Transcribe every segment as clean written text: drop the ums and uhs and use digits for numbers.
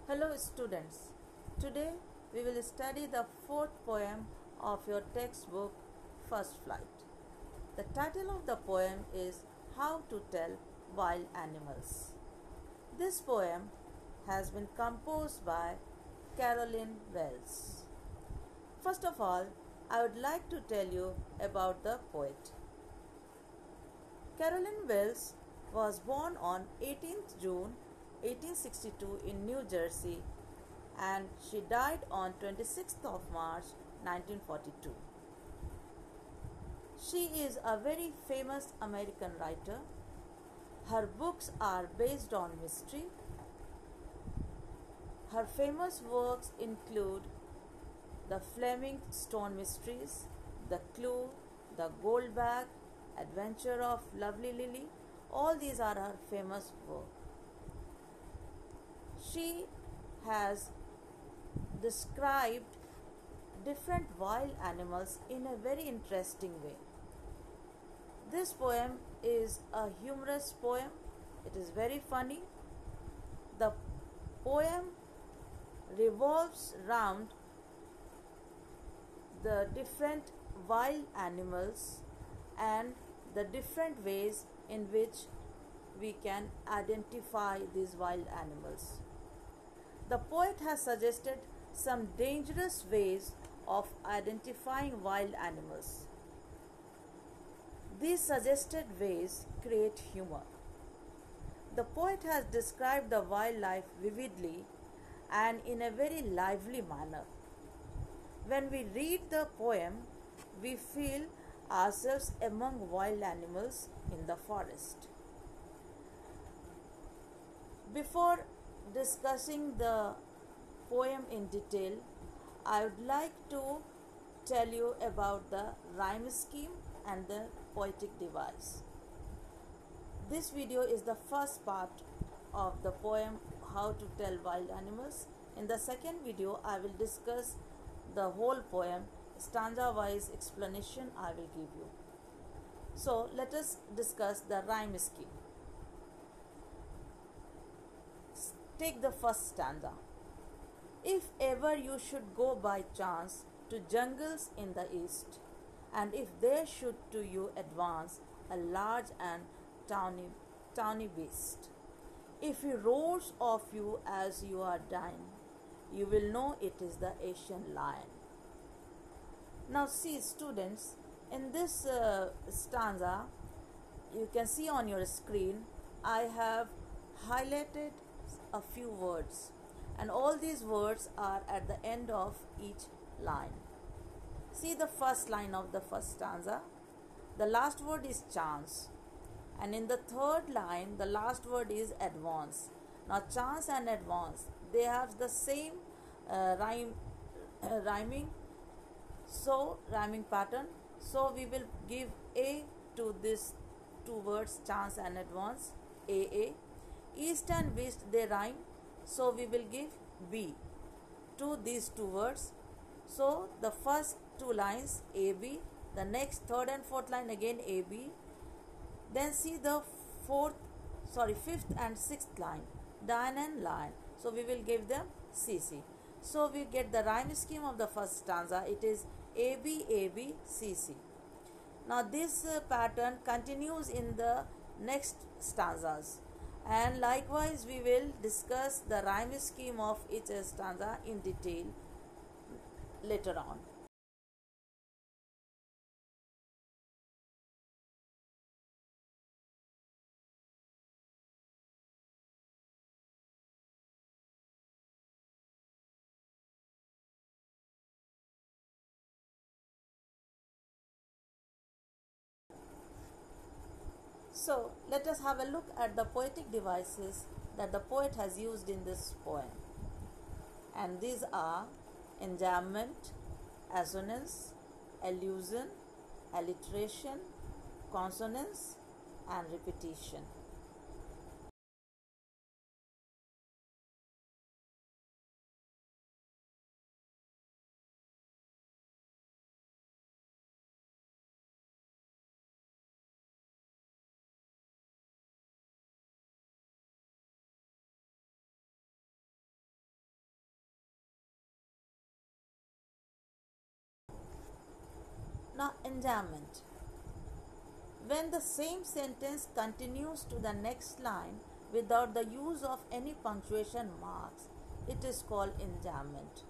Hello students, today we will study the fourth poem of your textbook First Flight. The title of the poem is How to Tell Wild Animals. This poem has been composed by Carolyn Wells. First of all, I would like to tell you about the poet. Carolyn Wells was born on 18th June 1862 in New Jersey and she died on 26th of March 1942. She is a very famous American writer. Her books are based on mystery. Her famous works include The Fleming Stone Mysteries, The Clue, The Gold Bag, Adventure of Lovely Lily. All these are her famous works. She has described different wild animals in a very interesting way. This poem is a humorous poem. It is very funny. The poem revolves around the different wild animals and the different ways in which we can identify these wild animals. The poet has suggested some dangerous ways of identifying wild animals. These suggested ways create humor. The poet has described the wildlife vividly and in a very lively manner. When we read the poem, we feel ourselves among wild animals in the forest. Before discussing the poem in detail, I would like to tell you about the rhyme scheme and the poetic device. This video is the first part of the poem How to Tell Wild Animals. In the second video, I will discuss the whole poem, stanza-wise explanation I will give you. So let us discuss the rhyme scheme. Take the first stanza. If ever you should go by chance to jungles in the east, and if there should to you advance a large and tawny beast, if he roars of you as you are dying, you will know it is the Asian lion. Now see students, in this stanza, you can see on your screen, I have highlighted a few words, and all these words are at the end of each line. See the first line of the first stanza. The last word is chance, and in the third line the last word is advance. Now chance and advance, they have the same rhyming pattern, so we will give A to this two words, chance and advance. A. East and west, they rhyme, so we will give B to these two words. So the first two lines AB, the next third and fourth line again AB. Then see the fifth and sixth line, Dian and Lion, so we will give them CC. So we get the rhyme scheme of the first stanza. It is AB AB CC. Now this pattern continues in the next stanzas, and likewise we will discuss the rhyme scheme of each stanza in detail later on. So let us have a look at the poetic devices that the poet has used in this poem. And these are enjambment, assonance, allusion, alliteration, consonance, and repetition. Now, enjambment. When the same sentence continues to the next line without the use of any punctuation marks, it is called enjambment.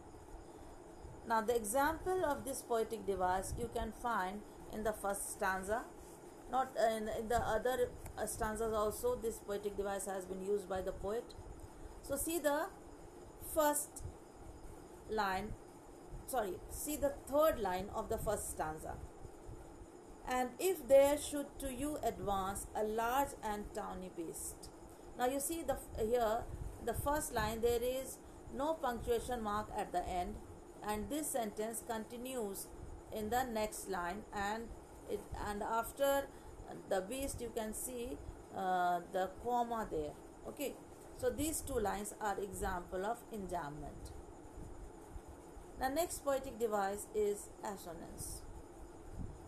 Now, the example of this poetic device you can find in the first stanza. Not in the other stanzas also, this poetic device has been used by the poet. So, see the first line, see the third line of the first stanza. And if there should to you advance a large and tawny beast. Now you see here the first line, there is no punctuation mark at the end, and this sentence continues in the next line, and after the beast you can see the comma there. Okay, so these two lines are example of enjambment. The next poetic device is assonance.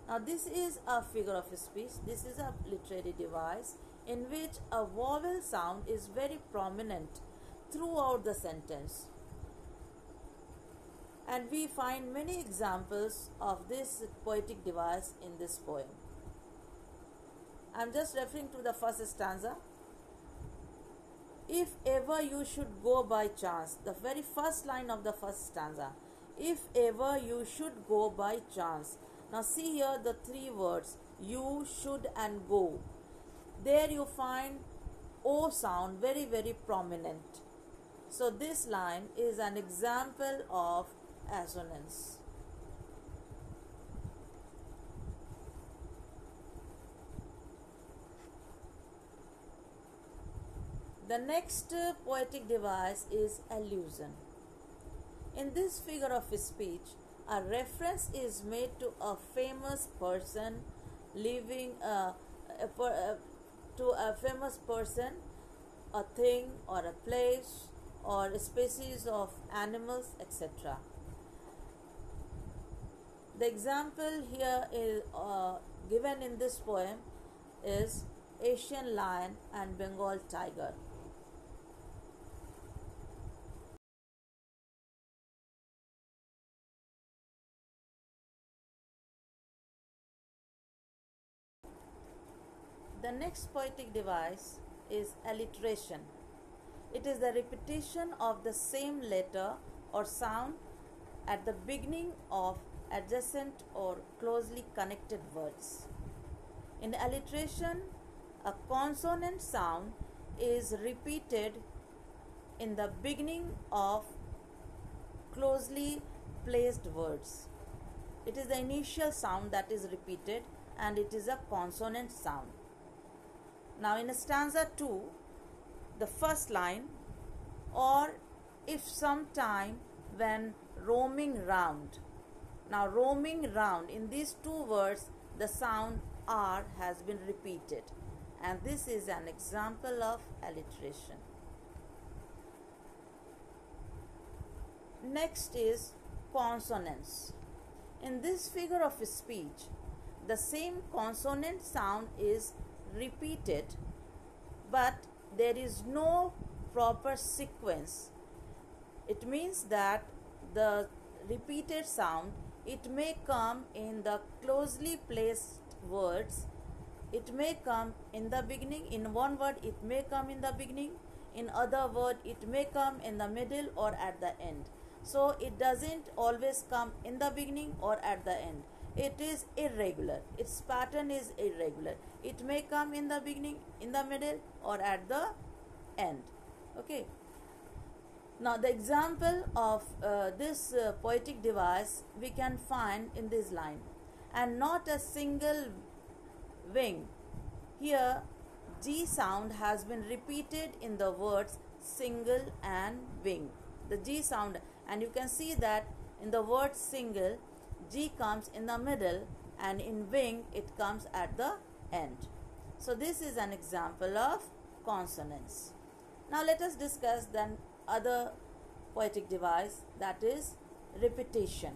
Now this is a figure of speech. This is a literary device in which a vowel sound is very prominent throughout the sentence. And we find many examples of this poetic device in this poem. I am just referring to the first stanza. If ever you should go by chance, the very first line of the first stanza. If ever you should go by chance. Now see here the three words, you, should and go. There you find O sound very, very prominent. So this line is an example of assonance. The next poetic device is allusion. In this figure of speech, a reference is made to a famous person living to a famous person, a thing or a place or a species of animals, etc. The example here is given in this poem is Asian lion and Bengal tiger. The next poetic device is alliteration. It is the repetition of the same letter or sound at the beginning of adjacent or closely connected words. In alliteration, a consonant sound is repeated in the beginning of closely placed words. It is the initial sound that is repeated, and it is a consonant sound. Now in stanza 2, the first line, or if sometime when roaming round. Now roaming round, in these two words the sound R has been repeated, and this is an example of alliteration. Next is consonance. In this figure of speech, the same consonant sound is repeated, but there is no proper sequence. It means that the repeated sound, it may come in the closely placed words. It may come in the beginning. In one word it may come in the beginning, in other word it may come in the middle or at the end. So it doesn't always come in the beginning or at the end. It is irregular. Its pattern is irregular. It may come in the beginning, in the middle, or at the end. Okay. Now the example of this poetic device we can find in this line. And not a single wing. Here G sound has been repeated in the words single and wing. The G sound, and you can see that in the word single, G comes in the middle, and in wing it comes at the end. So this is an example of consonance. Now let us discuss then other poetic device, that is repetition.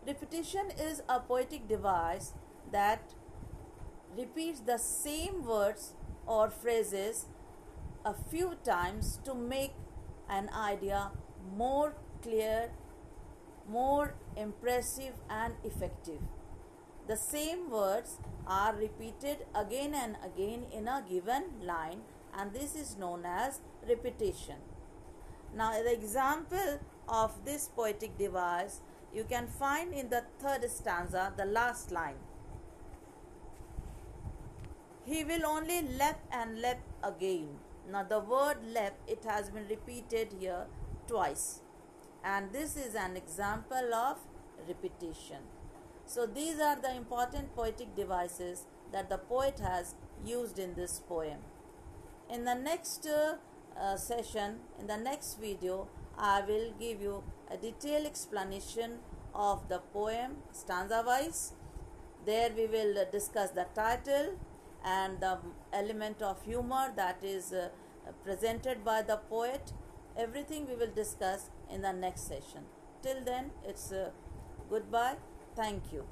Repetition is a poetic device that repeats the same words or phrases a few times to make an idea more clear, more impressive and effective. The same words are repeated again and again in a given line, and this is known as repetition. Now, the example of this poetic device you can find in the third stanza, the last line. He will only lep and lep again. Now, the word lep, it has been repeated here twice, and this is an example of repetition. So these are the important poetic devices that the poet has used in this poem. In the next session, in the next video, I will give you a detailed explanation of the poem stanza wise. There we will discuss the title and the element of humor that is presented by the poet. Everything we will discuss in the next session. Till then, it's goodbye. Thank you.